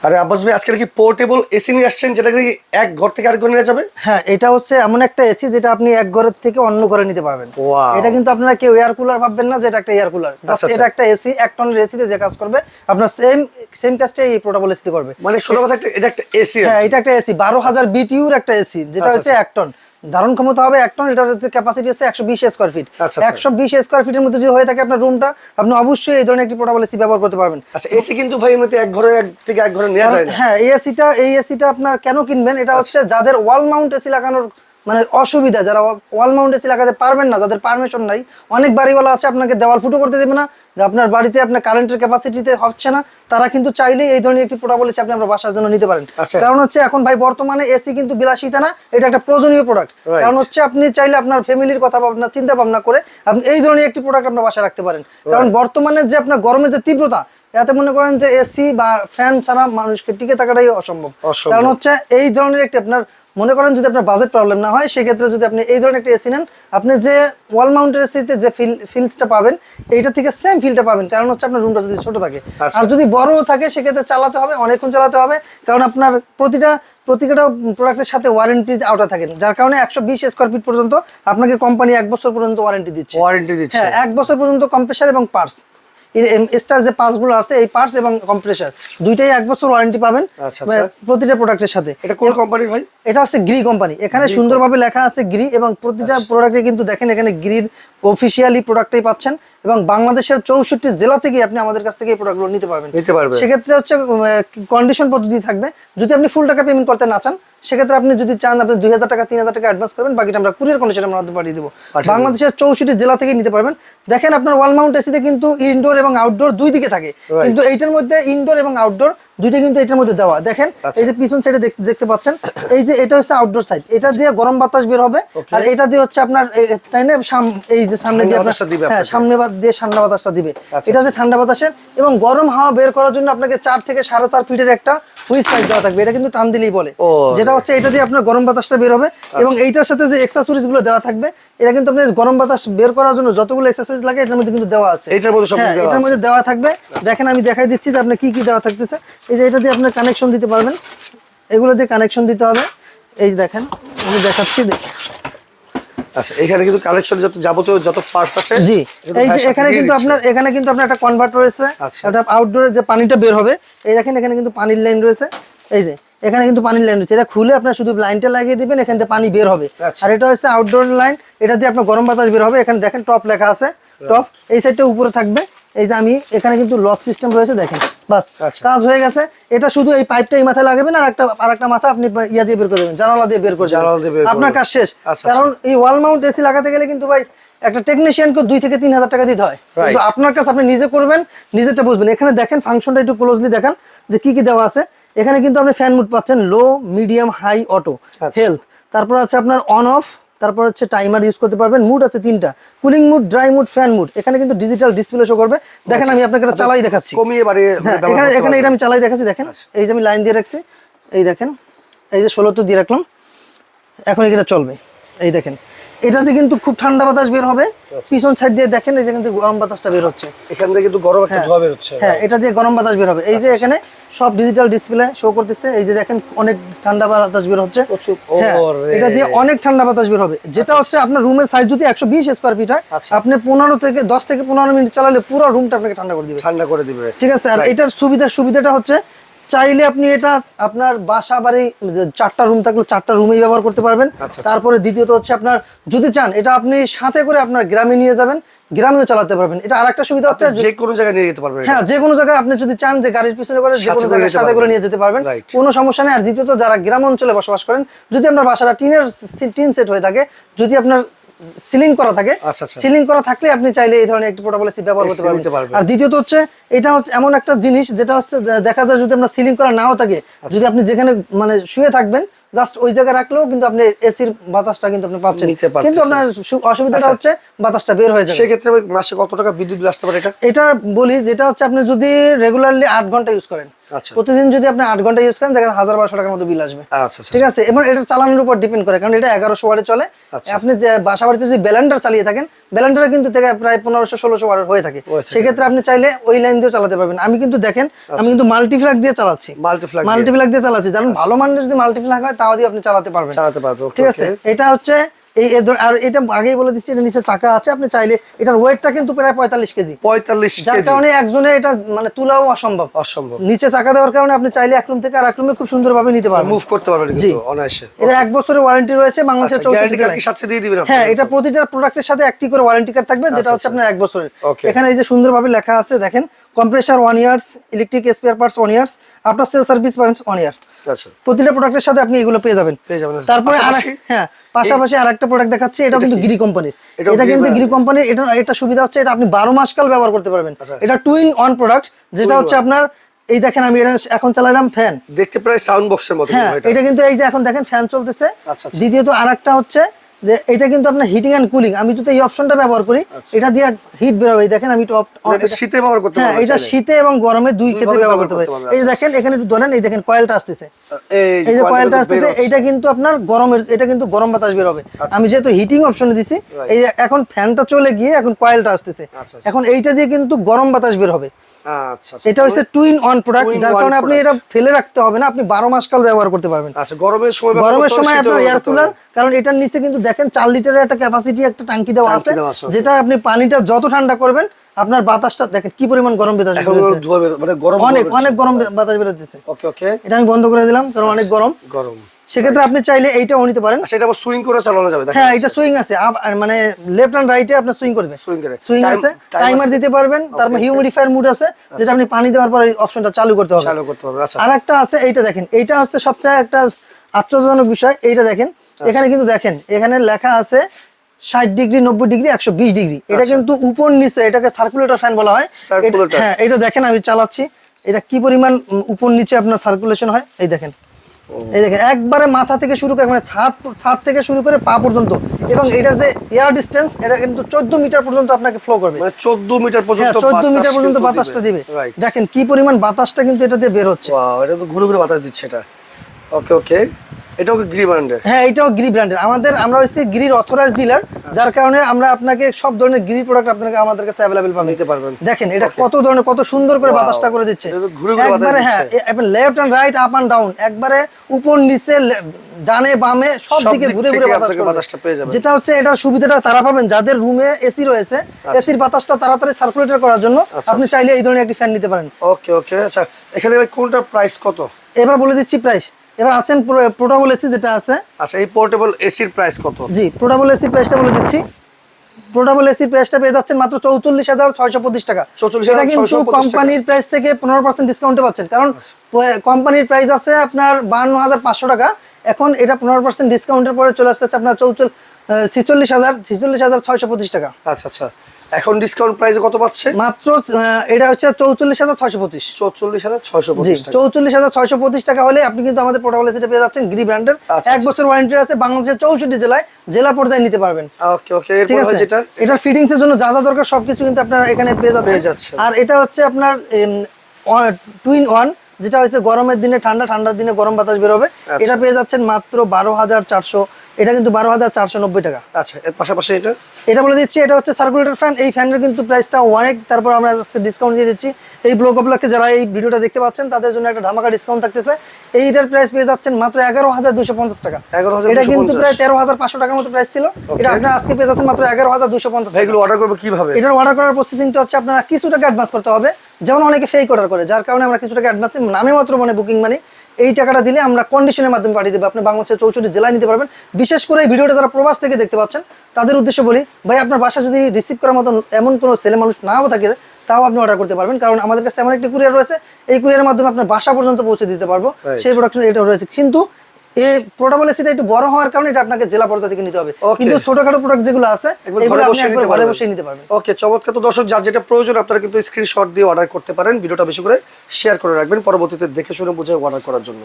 আরে আব্বাস ভাই, আজকে কি পোর্টেবল এসি নিয়ে আসছেন যেটা কি এক ঘর থেকে আরেক ঘরে নিয়ে যাবে? হ্যাঁ, এটা হচ্ছে এমন একটা এসি যেটা আপনি এক ঘরের থেকে অন্য ঘরে নিতে পারবেন। ওয়াও। এটা কিন্তু আপনারা কেউ এয়ার কুলার ভাববেন না যে এটা একটা এয়ার কুলার, জাস্ট আচ্ছা। এটা একটা এসি, 1 টনের এসিতে যে কাজ করবে আপনার সেম সেম কাজটাই এই পোর্টেবল এসিতে করবে। মানে ষোলো কথা এটা একটা এসি। হ্যাঁ, এটা একটা এসি 12,000 বিটিইউর একটা এসি, যেটা হচ্ছে 1 টন ধারণ ক্ষমতা হবে। 1 টন, এটার হচ্ছে ক্যাপাসিটি হচ্ছে 120 স্কয়ার ফিট। 120 স্কয়ার ফিটের মধ্যে যদি হয়ে থাকে আপনার রুমটা, আপনি অবশ্যই এই ধরনের একটি পোর্টেবল এসি ব্যবহার করতে পারবেন। আচ্ছা, এসি কিন্তু ভাই এমনিতে এক ঘরে থেকে এক ঘরে নেওয়া যায় না। হ্যাঁ, এই এসিটা আপনার কেন কিনবেন, এটা হচ্ছে যাদের ওয়াল মাউন্ট এসি লাগানোর মানে অসুবিধা, যারা ওয়াল মাউন্ট এসি লাগাতে পারবেন না, যাদের পারমিশন নাই, অনেক বাড়িওয়ালা আছে আপনাকে দেওয়াল ফুটো করতে দেবে না, যে আপনার বাড়িতে আপনার কারেন্টের ক্যাপাসিটিতে হচ্ছে না, তারা কিন্তু চাইলেই এই ধরনের একটি পোর্টেবল এসি আপনি আপনার বাসার জন্য নিতে পারেন। কারণ হচ্ছে এখন ভাই বর্তমানে এসি কিন্তু বিলাসিতা না, এটা একটা প্রয়োজনীয় প্রোডাক্ট। কারণ হচ্ছে আপনি চাইলে আপনার ফ্যামিলির কথা ভাবনা চিন্তা ভাবনা করে আপনি এই ধরনের একটি প্রোডাক্ট আপনার বাসায় রাখতে পারেন। কারণ বর্তমানে যে আপনার গরমের যে তীব্রতা, এতে মনে করেন যে এসি বা ফ্যান ছাড়া মানুষকে টিকে থাকাটাই অসম্ভব। কারণ হচ্ছে এই ধরনের একটি আপনার মনে করেন যদি আপনার বাজেট প্রবলেম না হয়, সেক্ষেত্রে যদি আপনি এই ধরনের একটা এসি নেন, আপনি যে ওয়াল মাউন্টের এসিতে যে ফিলসটা পাবেন, এইটা থেকে সেম ফিলটা পাবেন। কারণ হচ্ছে আপনার রুমটা যদি ছোট থাকে আর যদি বড় থাকে, সেক্ষেত্রে চালাতে হবে, অনেকক্ষণ চালাতে হবে। কারণ আপনার প্রতিটা প্রোডাক্টের সাথে ওয়ারেন্টি আওতা থাকেন, যার কারণে 120 স্কয়ার ফিট পর্যন্ত আপনাকে কোম্পানি 1 বছর পর্যন্ত ওয়ারেন্টি দিচ্ছে। হ্যাঁ, 1 বছর পর্যন্ত কম্প্রেসার এবং পার্টস, স্টার যে পার্টসগুলো আছে, এই পার্টস এবং কম্প্রেসার দুইটাই 1 বছর ওয়ারেন্টি পাবেন প্রতিটা প্রোডাক্টের সাথে। এটা কোন কোম্পানির ভাই? এটা হচ্ছে গ্রি কোম্পানি। এখানে সুন্দরভাবে লেখা আছে গ্রি, এবং প্রতিটা প্রোডাক্টে কিন্তু দেখেন এখানে গ্রির অফিসিয়ালি প্রোডাক্টই পাচ্ছেন, এবং বাংলাদেশের 64 জেলা থেকে আপনি আমাদের কাছ থেকে এই প্রোডাক্টগুলো নিতে পারবেন। সেক্ষেত্রে হচ্ছে কন্ডিশন পদ্ধতি থাকবে। যদি আপনি ফুল টাকা পেমেন্ট করতে না চান, সেক্ষেত্রে আপনি যদি চান আপনি 2000 টাকা 3000 টাকা অ্যাডভান্স করবেন, বাকিটা আমরা কুরিয়ার কন্ডিশনে আমরা পাঠিয়ে দেবো। বাংলাদেশের 64 জেলা থেকে নিতে পারবেন। দেখেন আপনার ওয়াল মাউন্ট এসিতে কিন্তু ইনডোর এবং আউটডোর দুই দিকে থাকে, কিন্তু এইটার মধ্যে ইনডোর এবং আউটডোর দুইটা কিন্তু এটার মধ্যে দেওয়া। দেখেন এই যে পিছন সাইডে দেখতে পাচ্ছেন, এই যে এটা হচ্ছে আউটডোর সাইড, এটা দিয়ে গরম বাতাস বের হবে, আর এটা দিয়ে হচ্ছে আপনার তাই না এই যে সামনে দিয়ে আপনার হ্যাঁ সামনে দিয়ে ঠান্ডা বাতাসটা দিবে। এটা হচ্ছে ঠান্ডা বাতাসের, এবং গরম হাওয়া বের করার জন্য আপনাকে 4 থেকে 4.5 ফিটের একটা হুইস পাইপ দেওয়া থাকবে। এটা কিন্তু টান দিলেই বলে, যেটা হচ্ছে এটা দিয়ে আপনার গরম বাতাসটা বের হবে। এবং এইটার সাথে যে অ্যাকসেসরিজ গুলো দেওয়া থাকবে, এটা কিন্তু আপনার গরম বাতাস বের করার জন্য যতগুলো অ্যাকসেসরিজ লাগে এটার মধ্যে কিন্তু দেওয়া আছে। এটার মধ্যে দেওয়া থাকবে। দেখেন আমি দেখাই দিচ্ছি যে আপনার কি কি দেওয়া থাকতেছে। এই যে এটা দিয়ে আপনার কানেকশন দিতে পারবেন, এগুলো দিয়ে কানেকশন দিতে হবে। এই যে দেখেন আমি দেখাচ্ছি। আচ্ছা, এখানে কিন্তু কালেকশন যাবতীয় যত পার্টস আছে, জি এই যে এখানে কিন্তু আপনার একটা কনভার্টার রয়েছে, এটা আউটডোরে যে পানিটা বের হবে। এই দেখেন এখানে কিন্তু পানির লাইন রয়েছে, এই যে এখানে কিন্তু পানির লাইন রয়েছে। এটা খুলে আপনার শুধু লাইনটা লাগিয়ে দিবেন, এখান থেকে পানি বের হবে। আর এটা হচ্ছে আউটডোর লাইন, এটা দিয়ে আপনার গরম বাতাস বের হবে। এখানে দেখেন টপ লেখা আছে, টপ এই সাইডটা উপরে থাকবে। এই যে আমি এখানে কিন্তু লক সিস্টেম রয়েছে, দেখেন বাস কাজ হয়ে গেছে। এটা শুধু এই পাইপটা এই মাথায় লাগাবেন, আর একটা মাথা আপনি ইয়া দিয়ে বের করে দেবেন, জানালা দিয়ে বের করে দেবেন, আপনার কাজ শেষ। কারণ এই ওয়াল মাউন্ট এসি লাগাতে গেলে কিন্তু ভাই একটা টেকনিশিয়ানকে 2 থেকে 3000 টাকা দিতে হয়, কিন্তু আপনার কাছে আপনি নিজে করবেন, নিজেরটা বুঝবেন। এখানে দেখেন ফাংশনটা একটু ক্লোজলি দেখেন যে কি কি দেওয়া আছে। এখানে কিন্তু আপনি ফ্যান মুড পাচ্ছেন, লো, মিডিয়াম, হাই, অটো, হেলথ। তারপর আছে আপনার অন অফ, তারপর হচ্ছে টাইমার ইউজ করতে পারবেন। মুড আছে 3টা, cooling mode, dry mode, fan mode. এখানে কিন্তু ডিজিটাল ডিসপ্লে শো করবে। দেখেন আমি আপনাকে এটা চালাই দেখাচ্ছি, কমিয়ে বাড়িয়ে। হ্যাঁ, এখানে এটা আমি চালাই দেখাচ্ছি। দেখেন এই যে আমি লাইন দিয়ে রাখছি, এই দেখেন এই যে 16 তো দিয়ে রাখলাম, এখন এটা চলবে। এই দেখেন এটাতে কিন্তু খুব ঠান্ডা বাতাস বের হবে। পিছন সাইড দিয়ে দেখেন এই যে কিন্তু গরম বাতাসটা বের হচ্ছে, এখান থেকে কিন্তু গরম একটা ধোঁয়া বের হচ্ছে। হ্যাঁ, এটা দিয়ে গরম বাতাস বের হবে। এই যে এখানে সব ডিজিটাল ডিসপ্লে শো করতেছে। এই যে দেখেন অনেক ঠান্ডা বাতাস বের হচ্ছে। হ্যাঁ, এটা দিয়ে অনেক ঠান্ডা বাতাস বের হবে। যেটা হচ্ছে আপনার রুমের সাইজ যদি 120 স্কয়ার ফিট হয়, আপনি 10 থেকে 15 মিনিট চালালে পুরো রুমটা আপনাকে ঠান্ডা করে দিবে। ঠিক আছে। আর এটার সুবিধাটা হচ্ছে চাইলে আপনি এটা আপনার বাসা বাড়ি 4টা রুম থাকলে 4টা রুমেই ব্যবহার করতে পারবেন। তারপরে দ্বিতীয়ত হচ্ছে আপনার যদি চান এটা আপনি সাথে করে আপনার গ্রামে নিয়ে যাবেন, গ্রামেও চালাতে পারবেন। এটা আরেকটা সুবিধা হচ্ছে যে কোনো জায়গায় নিয়ে যেতে পারবেন। হ্যাঁ, যে কোনো জায়গায় আপনি যদি চান যে গাড়ির পিছনে করে যে কোনো জায়গায় সাথে করে নিয়ে যেতে পারবেন, কোনো সমস্যা নেই। আর দ্বিতীয়ত যারা গ্রাম অঞ্চলে বসবাস করেন, যদি আপনার বাসাটা টিন সেট হয়ে থাকে, যদি আপনার সিলিং করা থাকে, সিলিং করা থাকলে আপনি চাইলে এই ধরনের একটি পোর্টেবল এসি ব্যবহার করতে পারবেন। আর দ্বিতীয়ত হচ্ছে এটা হচ্ছে এমন একটা জিনিস যেটা হচ্ছে দেখা যায় যদি আপনার সিলিং করা নাও থাকে, যদি আপনি যেখানে মানে শুয়ে থাকবেন জাস্ট ওই জায়গায় রাখলেও কিন্তু আপনি এসির বাতাসটা কিন্তু আপনি পাচ্ছেন, কিন্তু আপনার অসুবিধাটা হচ্ছে বাতাসটা বের হয়ে যাবে। সেক্ষেত্রে মাসে কত টাকা বিদ্যুৎ বিল আসতে পারে? এটা বলি যেটা হচ্ছে আপনি যদি রেগুলারলি 8 ঘন্টা ইউজ করেন, আচ্ছা প্রতিদিন যদি আপনি 8 ঘন্টা ইউজ করেন দেখেন 1000-1200 টাকার মতো বিল আসবে। আচ্ছা ঠিক আছে, এবং এটা চালানোর উপর ডিপেন্ড করে, কারণ এটা 1100 ওয়াটে চলে। আপনি যে বাসা বাড়িতে যদি ব্লেন্ডার চালিয়ে থাকেন, ব্লেন্ডারে কিন্তু থেকে প্রায় 1500-1600 ওয়াট হয়ে থাকে, সেক্ষেত্রে আপনি চাইলে ওই লাইন দিয়ে চালাতে পারবেন। আমি কিন্তু দেখেন আমি কিন্তু মাল্টিফ্ল্যাগ দিয়ে চালাচ্ছি, মাল্টিফ্ল্যাগ দিয়ে চালাচ্ছি, কারণ ভালো মানের যদি মাল্টিফ্ল্যাগ হয় তাও দিয়ে আপনি চালাতে পারবেন। ঠিক আছে, এটা হচ্ছে আর এটা আগেই বলে দিচ্ছি, এটা নিচে চাকা আছে, আপনি চাইলে এটার ওয়েটটা কিন্তু প্রায় 45 কেজি, যার কারণে একজনে এটা মানে তুলাও অসম্ভব। নিচে চাকা দেওয়ার কারণে আপনি চাইলে এক রুম থেকে আর এক রুমে খুব সুন্দরভাবে নিতে পারবেন, মুভ করতে পারবেন কিন্তু অনায়াসে। এটা 1 বছরের ওয়ারেন্টি রয়েছে বাংলাদেশের 64 জেলায়। সাথে দিয়ে দিবেন? হ্যাঁ, এটা প্রতিটা প্রোডাক্টের সাথে একটি করে ওয়ারেন্টি কার্ড থাকবে, যেটা হচ্ছে আপনার 1 বছরের। এখানে এই যে সুন্দরভাবে লেখা আছে দেখেন, compressor 1 years, electric spare parts 1 years, আপনার সেল সার্ভিস 1 ইয়ার। প্রতিটা প্রোডাক্টের সাথে আপনি এগুলো পেয়ে যাবেন। তারপরে হ্যাঁ, পাশাপাশি আরেকটা প্রোডাক্ট দেখাচ্ছি, এটা কিন্তু গিরি কোম্পানির। এটা কিন্তু গিরি কোম্পানির। এটা সুবিধা হচ্ছে এটা আপনি 12 মাস কাল ব্যবহার করতে পারবেন। এটা 2-in-1 প্রোডাক্ট, যেটা হচ্ছে আপনার এই দেখেন আমি এটা এখন চালালাম ফ্যান, দেখতে প্রায় সাউন্ড বক্সের মতো। হ্যাঁ, এটা কিন্তু এই যে এখন দেখেন ফ্যান চলতেছে। দ্বিতীয়ত আরেকটা হচ্ছে যে এটা কিন্তু আপনার হিটিং এন্ড কুলিং, আমি যদি এই অপশনটা ব্যবহার করি এটা দিয়ে হিট বের হবে। দেখেন আমি শীতে ব্যবহার করতে পারবো। হ্যাঁ, এটা শীতে এবং গরমে দুই ক্ষেত্রে ব্যবহার করতে পারবো। এই দেখেন এখানে একটু ধরেন, এই দেখেন কয়েলটা আসতেছে, এই যে কয়েলটা আসতেছে, এটা কিন্তু আপনার গরমের, এটা কিন্তু গরম বাতাস বের হবে। আমি যেহেতু হিটিং অপশনে দিছি, এই এখন ফ্যানটা চলে গিয়ে এখন কয়েলটা আসতেছে, এখন এইটা দিয়ে কিন্তু গরম বাতাস বের হবে। এটা হচ্ছে 2-in-1 প্রোডাক্ট, যার কারণে আপনি এটা ফেলে রাখতে হবে না, আপনি 12 মাস কাল ব্যবহার করতে পারবেন। গরমের সময় আপনার এয়ার কুলার, কারণ এটার নিচে কিন্তু দেখেন 4 লিটারের একটা ক্যাপাসিটি একটা ট্যাঙ্কি দেওয়া আছে, যেটা আপনি পানিটা যত ঠান্ডা করবেন আপনার বাতাসটা দেখেন কি পরিমাণ গরম বাতাস অনেক গরম বাতাস বেরোতেছে। এটা আমি বন্ধ করে দিলাম কারণ অনেক গরম। সেক্ষেত্রে আপনি চাইলে এইটাও নিতে পারেন। সেটা আবার সুইং করে চালানো যাবে। হ্যাঁ, এটা সুইং আছে, মানে লেফট এন্ড রাইটে আপনি সুইং করবে, সুইং আছে, টাইমার দিতে পারবেন। তারপর হিউমিডিফায়ার মুড আছে, যেটা আপনি পানি দেওয়ার পর এই অপশনটা চালু করতে হবে। আরেকটা আছে, এইটা দেখেন, এইটা হচ্ছে সবচেয়ে একটা আশ্চর্যজনক বিষয়। এইটা দেখেন, এখানে কিন্তু দেখেন এখানে লেখা আছে 60 ডিগ্রি, 90 ডিগ্রি, 120 ডিগ্রি। এটা কিন্তু উপর নিচে, এটাকে সার্কুলেটর ফ্যান বলা হয়। হ্যাঁ, এটা দেখেন আমি চালাচ্ছি, এটা কি পরিমাণ উপর নিচে আপনার সার্কুলেশন হয়। এই দেখেন, এই দেখেন একবারে মাথা থেকে শুরু করে মানে ছাদ থেকে শুরু করে পা পর্যন্ত, এবং এটার যে এয়ার ডিসটেন্স এটা কিন্তু 14 মিটার পর্যন্ত আপনাকে ফ্লো করবে, মানে 14 মিটার পর্যন্ত, 14 মিটার পর্যন্ত বাতাসটা দিবে। দেখেন কি পরিমাণ বাতাসটা কিন্তু এটা দিয়ে বের হচ্ছে। ওয়াও, এটা তো ঘুরে ঘুরে বাতাস দিচ্ছে এটা। ওকে, এটাও গ্রি ব্র্যান্ডের? হ্যাঁ, এটাও গ্রি ব্র্যান্ডের। আমরা হচ্ছে গ্রির অথরাইজড ডিলার, যার কারণে আমরা আপনাকে সব ধরনের গ্রি প্রোডাক্ট আপনাকে আমাদের কাছে अवेलेबल নিতে পারবেন। দেখেন এটা কত ধরনের, কত সুন্দর করে বাতাসটা করে দিচ্ছে একবারে। হ্যাঁ, left and right, up and down, একবারে উপর নিচে, ডানে বামে সব দিকে ঘুরে ঘুরে বাতাসটা পেয়ে যাবেন। যেটা হচ্ছে এটার সুবিধাটা তারা পাবেন যাদের রুমে এসি রয়েছে, এসির বাতাসটা তাড়াতাড়ি সার্কুলেটর করার জন্য আপনি চাইলে এই ধরনের একটি ফ্যান নিতে পারেন। ওকে, আচ্ছা এখানে কোনটার প্রাইস কত এবার বলে দিচ্ছি প্রাইস। এবার আসেন পোর্টেবল এসি যেটা আছে। আচ্ছা, এই পোর্টেবল এসির প্রাইস কত? জি, পোর্টেবল এসির প্রাইসটা বলে দিচ্ছি। পোর্টেবল এসির প্রাইসটা পেয়ে যাচ্ছেন মাত্র 44,625 টাকা। এটা কিন্তু কোম্পানির প্রাইস থেকে 15% ডিসকাউন্টে পাচ্ছেন, কারণ কোম্পানির প্রাইস আছে আপনার 52,500 টাকা, এখন এটা 15% ডিসকাউন্টের পরে চলে আসতেছে আপনার 46,625 টাকা। আচ্ছা, এখন ডিসকাউন্ট প্রাইসে কত পাচ্ছে? মাত্র এটা হচ্ছে 44,625। 44,625 টাকা। 44,625 টাকা হলে আপনি কিন্তু আমাদের পোর্টেবল এসিটা পেয়ে যাচ্ছেন গ্রি ব্র্যান্ডের। 1 বছর ওয়ারেন্টি আছে, বাংলাদেশের 64 জেলায় জেলা পর্যায়ে নিতে পারবেন। ওকে, এরপর হয় যেটা, এটা ফিটিংস এর জন্য যা যা দরকার সবকিছু কিন্তু আপনারা এখানে পেয়ে যাচ্ছেন। আর এটা হচ্ছে আপনার 2-in-1, যেটা হচ্ছে গরমের দিনে ঠান্ডা, ঠান্ডার দিনে গরম বাতাস বের হবে। এটা পেয়ে যাচ্ছেন মাত্র 12,400, এটা কিন্তু 12,490 টাকা। আচ্ছা, এর পাশাপাশি এটা বলে দিচ্ছি, এটা হচ্ছে সার্কুলেটর ফ্যান। এই ফ্যানের কিন্তু প্রাইসটা অনেক, তারপর আমরা আজকে ডিসকাউন্ট দিয়ে দিচ্ছি। এই ব্লগ উপলক্ষে যারা এই ভিডিওটা দেখতে পাচ্ছেন তাদের জন্য একটা ধামাকা ডিসকাউন্ট থাকতেছে। এইটার প্রাইস পেয়ে যাচ্ছেন মাত্র 11,250 টাকা। এটা কিন্তু প্রায় 13,500 টাকার মতো প্রাইস ছিল, এটা আপনারা আজকে পেয়ে যাচ্ছেন মাত্র 11,250 টাকা। এগুলো অর্ডার করবে কিভাবে? এটার অর্ডার করার প্রসেসিংটা হচ্ছে আপনারা কিছু টাকা অ্যাডভান্স করতে হবে, যেমন অনেকে ফেক অর্ডার করে, যার কারণে আমরা কিছু টাকা অ্যাডভান্স নামে মাত্র মানে বুকিং মানি, এই টাকাটা দিলে আমরা কন্ডিশনের মাধ্যমে পাঠিয়ে দেবো। আপনি বাংলাদেশের 64 জেলায় নিতে পারবেন। বিশেষ করে এই ভিডিওটা যারা প্রবাস থেকে দেখতে পাচ্ছেন তাদের উদ্দেশ্যে বলি, ভাই আপনার বাসা যদি রিসিভ করার মতো এমন কোনো ছেলে মানুষ নাও থাকে, তাও আপনি অর্ডার করতে পারবেন, কারণ আমাদের কাছে এমন একটি কুরিয়ার রয়েছে, এই কুরিয়ারের মাধ্যমে আপনার বাসা পর্যন্ত পৌঁছে দিতে পারবো। সেই প্রোডাক্ট এটা রয়েছে, কিন্তু এই পোর্টেবল এসিটা একটু বড় হওয়ার কারণে এটা আপনাকে জেলা পর্যায়ে থেকে নিতে হবে, কিন্তু ছোটখাটো প্রোডাক্ট যেগুলো আছে এগুলো আপনি একবার ঘরে বসে নিতে পারবেন। ওকে, চমৎকার। তো দর্শক, যার যেটা প্রয়োজন আপনারা কিন্তু স্ক্রিনশট দিয়ে অর্ডার করতে পারেন। ভিডিওটা বেশি করে শেয়ার করে রাখবেন পরবর্তীতে দেখে শুনে বুঝে অর্ডার করার জন্য।